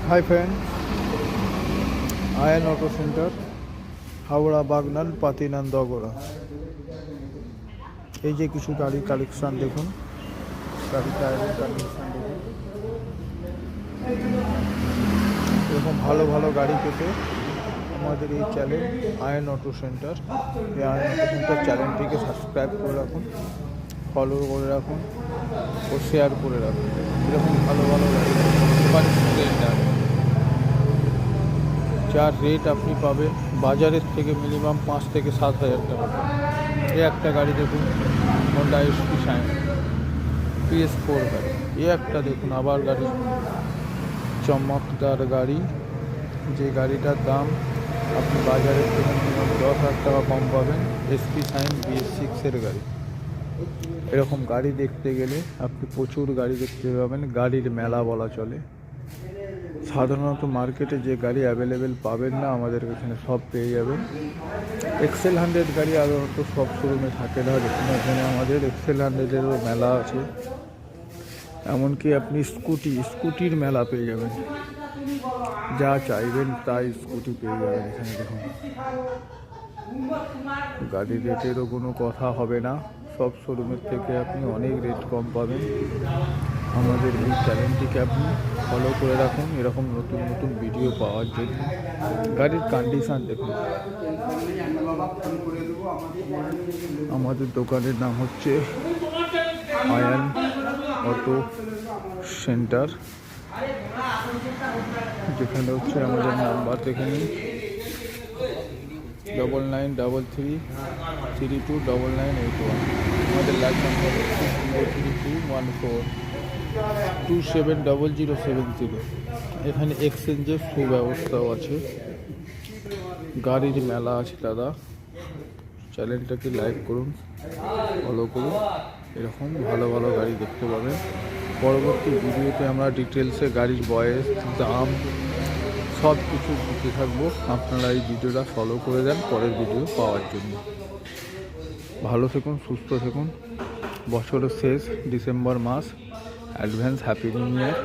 High friend, Ayan auto centre, Howrah Bagnan Patinandgara. এই যে কিছু গাড়ি কালেকশান দেখুন, গাড়ি টায়ারের কালেকশান দেখুন। এরকম ভালো ভালো গাড়ি পেতে আমাদের এই চ্যানেল আয়ন অটো সেন্টার, এই আয়ন অটো সেন্টার চ্যানেলটিকে সাবস্ক্রাইব করে রাখুন, ফলো করে রাখুন ও শেয়ার করে রাখুন। এরকম ভালো ভালো গাড়ি সুপার স্প্লেন্ডার, যার রেট আপনি পাবেন বাজারের থেকে মিনিমাম 5 থেকে 7 হাজার টাকা। এই একটা গাড়ি দেখুন, হন্ডা এসপি শাইন PS4 গাড়ি। এই একটা দেখুন আবার গাড়ি, চমৎকার গাড়ি, যে গাড়িটার দাম আপনি বাজারের থেকে মিনিমাম 10,000 টাকা কম পাবেন। এসপি শাইন BS6 গাড়ি। এরকম গাড়ি দেখতে গেলে আপনি প্রচুর গাড়ি দেখতে পাবেন, গাড়ির মেলা বলা চলে। সাধারণত মার্কেটে যে গাড়ি অ্যাভেলেবেল পাবেন না, আমাদের এখানে সব পেয়ে যাবেন। এক্সেল 100 গাড়ি সাধারণত সব শোরুমে থাকে না, দেখুন এখানে আমাদের এক্সেল 100-এরও মেলা আছে। এমনকি আপনি স্কুটির মেলা পেয়ে যাবেন, যা চাইবেন তাই স্কুটি পেয়ে যাবেন এখানে। দেখুন গাড়ির রেটেরও কোনো কথা হবে না, সব শোরুমের থেকে আপনি অনেক রেট কম পাবেন। আমাদের এই চ্যানেলটিকে আপনি ফলো করে রাখুন এরকম নতুন নতুন ভিডিও পাওয়ার জন্য। গাড়ির কন্ডিশান দেখুন। আমাদের দোকানের নাম হচ্ছে আয়ন অটো সেন্টার, যেখানে হচ্ছে আমাদের নাম্বার দেখে নিন 9933329981। আমাদের লাইভ নাম্বার হচ্ছে 03214270070। এখানে এক্সচেঞ্জের সুব্যবস্থাও আছে। গাড়ির মেলা আছে দাদা, চ্যানেলটাকে লাইক করুন, ফলো করুন, এরকম ভালো ভালো গাড়ি দেখতে পাবেন। পরবর্তী ভিডিওতে আমরা ডিটেলসে গাড়ির বয়স, দাম সব কিছু দিতে থাকবো। আপনারা এই ভিডিওটা ফলো করে দেন পরের ভিডিও পাওয়ার জন্য। ভালো থাকুন, সুস্থ থাকুন। বছরের শেষ ডিসেম্বর মাস, অ্যাডভান্স হ্যাপি নিউ ইয়ার।